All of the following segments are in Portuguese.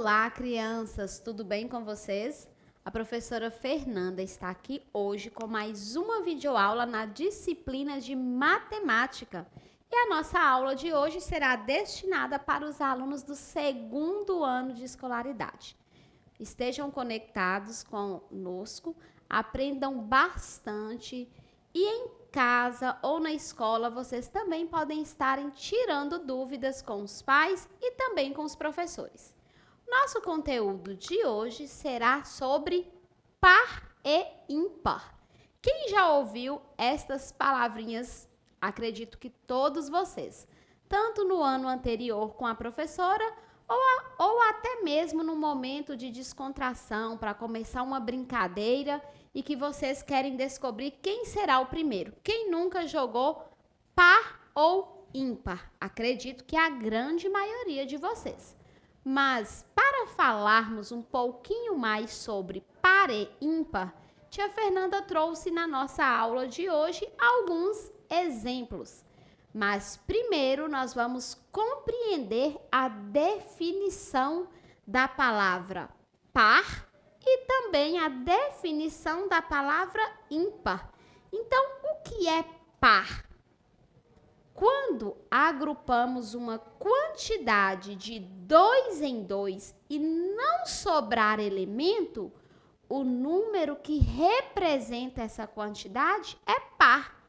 Olá, crianças! Tudo bem com vocês? A professora Fernanda está aqui hoje com mais uma videoaula na disciplina de matemática. E a nossa aula de hoje será destinada para os alunos do segundo ano de escolaridade. Estejam conectados conosco, aprendam bastante e em casa ou na escola vocês também podem estarem tirando dúvidas com os pais e também com os professores. Nosso conteúdo de hoje será sobre par e ímpar. Quem já ouviu estas palavrinhas? Acredito que todos vocês, tanto no ano anterior com a professora ou até mesmo no momento de descontração para começar uma brincadeira e que vocês querem descobrir quem será o primeiro. Quem nunca jogou par ou ímpar? Acredito que a grande maioria de vocês. Mas, para falarmos um pouquinho mais sobre par e ímpar, tia Fernanda trouxe na nossa aula de hoje alguns exemplos. Mas, primeiro, nós vamos compreender a definição da palavra par e também a definição da palavra ímpar. Então, o que é par? Quando agrupamos uma quantidade de 2 em 2 e não sobrar elemento, o número que representa essa quantidade é par.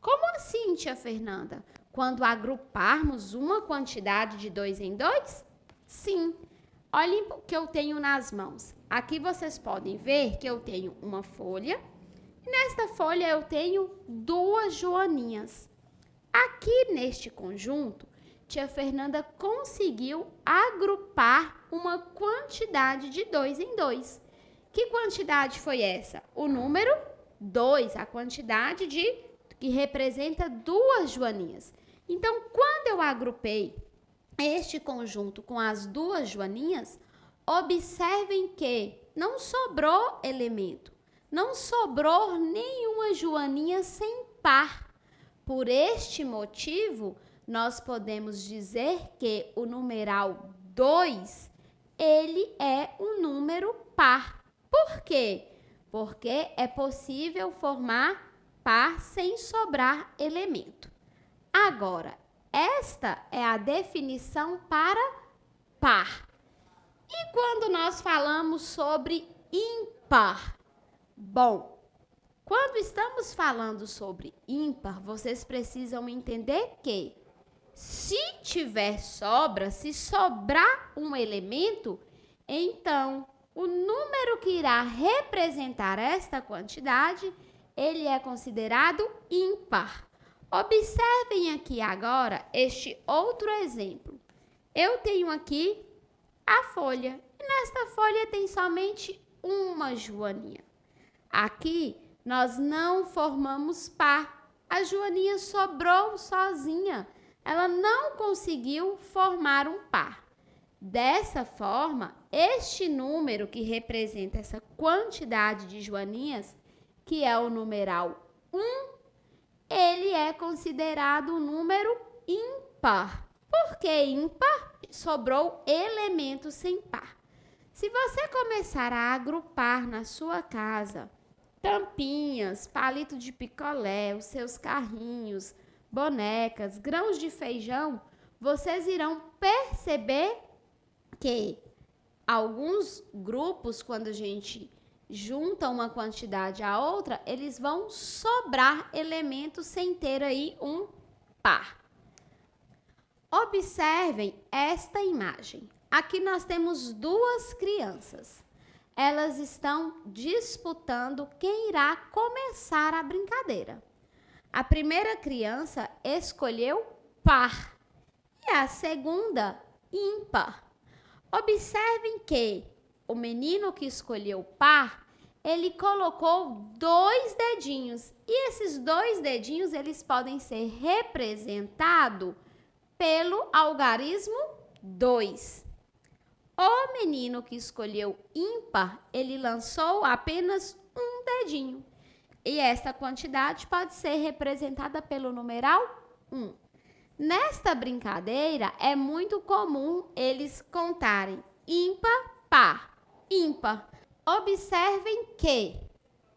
Como assim, tia Fernanda? Quando agruparmos uma quantidade de 2 em 2? Sim. Olhem o que eu tenho nas mãos. Aqui vocês podem ver que eu tenho uma folha. E nesta folha eu tenho 2 joaninhas. Aqui neste conjunto, tia Fernanda conseguiu agrupar uma quantidade de 2 em 2. Que quantidade foi essa? O número 2, a quantidade que representa 2 joaninhas. Então, quando eu agrupei este conjunto com as 2 joaninhas, observem que não sobrou elemento, não sobrou nenhuma joaninha sem par. Por este motivo, nós podemos dizer que o numeral 2, ele é um número par. Por quê? Porque é possível formar par sem sobrar elemento. Agora, esta é a definição para par. E quando nós falamos sobre ímpar? Bom, quando estamos falando sobre ímpar, vocês precisam entender que se tiver sobra, se sobrar um elemento, então o número que irá representar esta quantidade, ele é considerado ímpar. Observem aqui agora este outro exemplo. Eu tenho aqui a folha e nesta folha tem somente uma joaninha. Aqui nós não formamos par. A joaninha sobrou sozinha. Ela não conseguiu formar um par. Dessa forma, este número que representa essa quantidade de joaninhas, que é o numeral 1, ele é considerado um número ímpar. Por que ímpar? Sobrou elemento sem par. Se você começar a agrupar na sua casa tampinhas, palito de picolé, os seus carrinhos, bonecas, grãos de feijão, vocês irão perceber que alguns grupos, quando a gente junta uma quantidade a outra, eles vão sobrar elementos sem ter aí um par. Observem esta imagem. Aqui nós temos 2 crianças. Elas estão disputando quem irá começar a brincadeira. A primeira criança escolheu par e a segunda ímpar. Observem que o menino que escolheu par, ele colocou 2 dedinhos e esses 2 dedinhos eles podem ser representados pelo algarismo 2. O menino que escolheu ímpar, ele lançou apenas um dedinho. E esta quantidade pode ser representada pelo numeral 1. Nesta brincadeira, é muito comum eles contarem ímpar, par. Ímpar. Observem que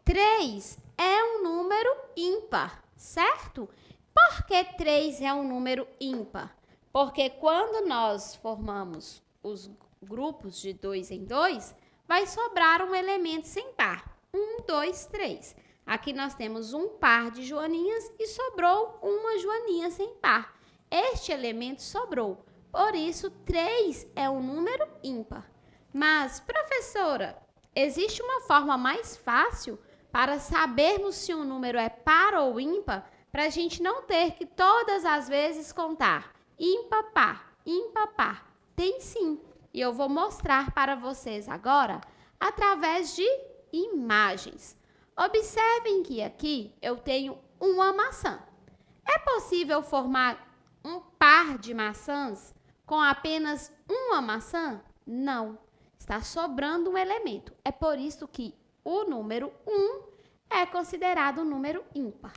3 é um número ímpar, certo? Por que 3 é um número ímpar? Porque quando nós formamos os grupos de 2 em 2, vai sobrar um elemento sem par. 1, 2, 3. Aqui nós temos um par de joaninhas e sobrou uma joaninha sem par. Este elemento sobrou. Por isso, 3 é um número ímpar. Mas, professora, existe uma forma mais fácil para sabermos se um número é par ou ímpar, para a gente não ter que todas as vezes contar ímpar, par, ímpar, par. Tem sim. E eu vou mostrar para vocês agora através de imagens. Observem que aqui eu tenho uma maçã. É possível formar um par de maçãs com apenas uma maçã? Não. Está sobrando um elemento. É por isso que o número 1 é considerado um número ímpar.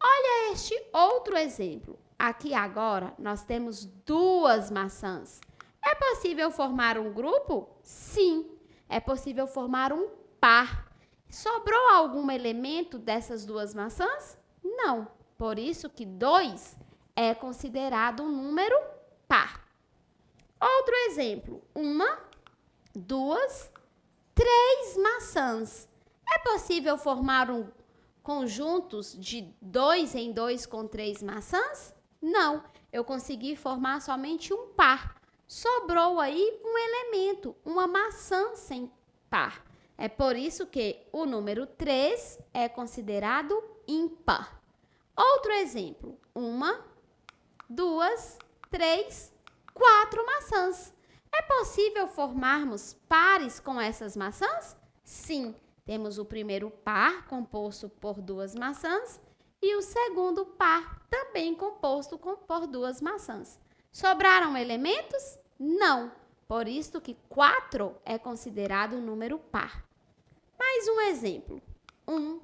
Olha este outro exemplo. Aqui agora nós temos 2 maçãs. É possível formar um grupo? Sim. É possível formar um par. Sobrou algum elemento dessas 2 maçãs? Não. Por isso que 2 é considerado um número par. Outro exemplo. 1, 2, 3 maçãs. É possível formar conjuntos de 2 em 2 com 3 maçãs? Não. Eu consegui formar somente um par. Sobrou aí um elemento, uma maçã sem par. É por isso que o número 3 é considerado ímpar. Outro exemplo. 1, 2, 3, 4 maçãs. É possível formarmos pares com essas maçãs? Sim. Temos o primeiro par composto por 2 maçãs e o segundo par também composto por 2 maçãs. Sobraram elementos? Não. Por isso que 4 é considerado um número par. Mais um exemplo. 1,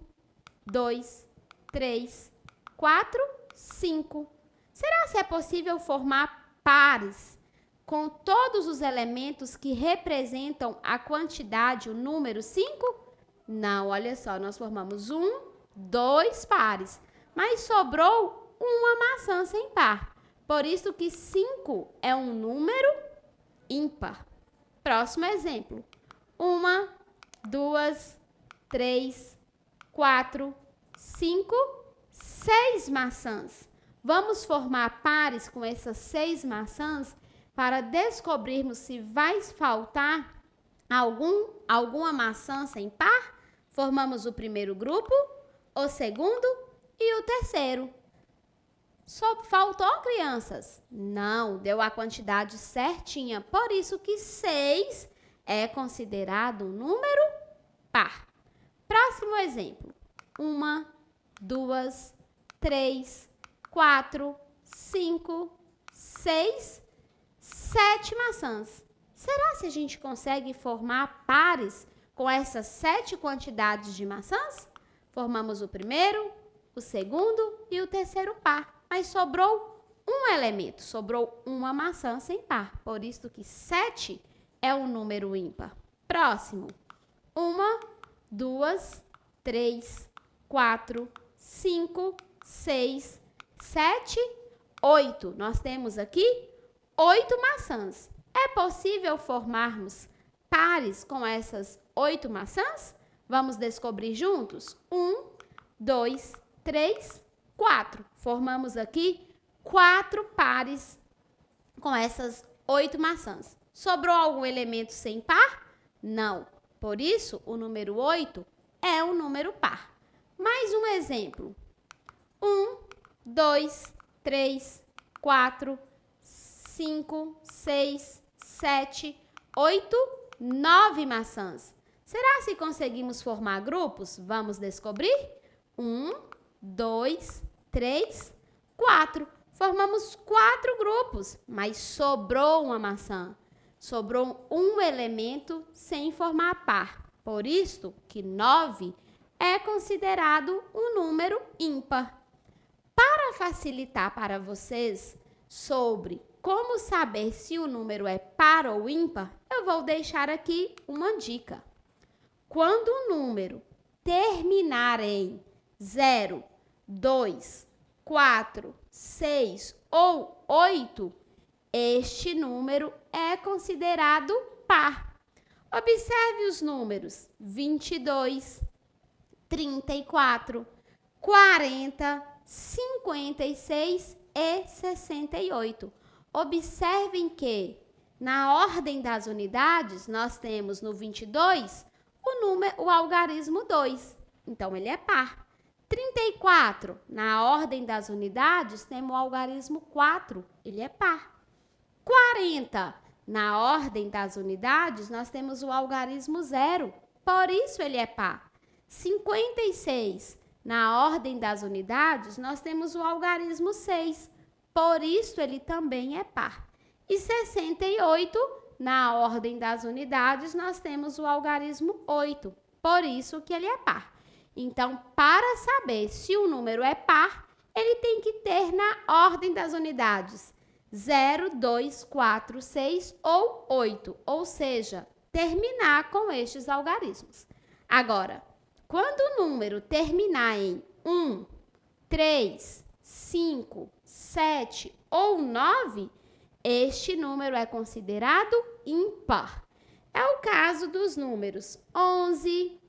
2, 3, 4, 5. Será que é possível formar pares com todos os elementos que representam a quantidade, o número 5? Não, olha só, nós formamos 1, 2 pares, mas sobrou uma maçã sem par. Por isso que 5 é um número ímpar. Próximo exemplo. 1, 2, 3, 4, 5, 6 maçãs. Vamos formar pares com essas 6 maçãs para descobrirmos se vai faltar alguma maçã sem par. Formamos o primeiro grupo, o segundo e o terceiro. Só faltou, crianças? Não, deu a quantidade certinha. Por isso que 6 é considerado um número par. Próximo exemplo. 1, 2, 3, 4, 5, 6, 7 maçãs. Será que a gente consegue formar pares com essas 7 quantidades de maçãs? Formamos o primeiro, o segundo e o terceiro par. Mas sobrou um elemento, sobrou uma maçã sem par. Por isso que 7 é um número ímpar. Próximo. 1, 2, 3, 4, 5, 6, 7, 8. Nós temos aqui 8 maçãs. É possível formarmos pares com essas 8 maçãs? Vamos descobrir juntos? 1, 2, 3, 4. Formamos aqui 4 pares com essas 8 maçãs. Sobrou algum elemento sem par? Não. Por isso, o número 8 é um número par. Mais um exemplo. 1, 2, 3, 4, 5, 6, 7, 8, 9 maçãs. Será que conseguimos formar grupos? Vamos descobrir? 1, 2, 3, 4. Formamos 4 grupos, mas sobrou uma maçã. Sobrou um elemento sem formar par. Por isso que 9 é considerado um número ímpar. Para facilitar para vocês sobre como saber se o número é par ou ímpar, eu vou deixar aqui uma dica. Quando o número terminar em 0, 2, 4, 6 ou 8, este número é considerado par. Observe os números 22, 34, 40, 56 e 68. Observem que, na ordem das unidades, nós temos no 22 o algarismo 2. Então, ele é par. 34, na ordem das unidades, temos o algarismo 4. Ele é par. 40, na ordem das unidades, nós temos o algarismo 0. Por isso, ele é par. 56, na ordem das unidades, nós temos o algarismo 6. Por isso, ele também é par. E 68, na ordem das unidades, nós temos o algarismo 8. Por isso que ele é par. Então, para saber se o número é par, ele tem que ter na ordem das unidades 0, 2, 4, 6 ou 8. Ou seja, terminar com estes algarismos. Agora, quando o número terminar em 1, 3, 5, 7 ou 9, este número é considerado ímpar. É o caso dos números 11,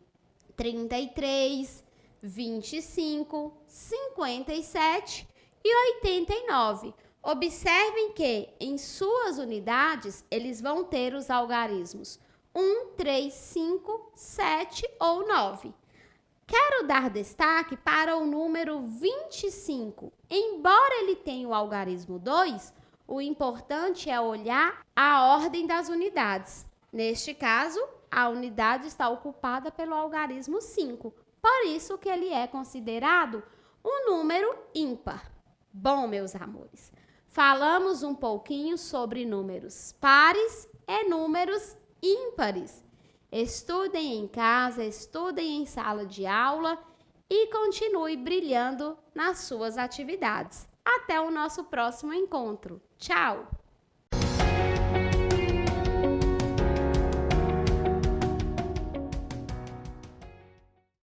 33, 25, 57 e 89. Observem que, em suas unidades, eles vão ter os algarismos 1, 3, 5, 7 ou 9. Quero dar destaque para o número 25. Embora ele tenha o algarismo 2, o importante é olhar a ordem das unidades. Neste caso, a unidade está ocupada pelo algarismo 5. Por isso que ele é considerado um número ímpar. Bom, meus amores, falamos um pouquinho sobre números pares e números ímpares. Estudem em casa, estudem em sala de aula e continue brilhando nas suas atividades. Até o nosso próximo encontro. Tchau!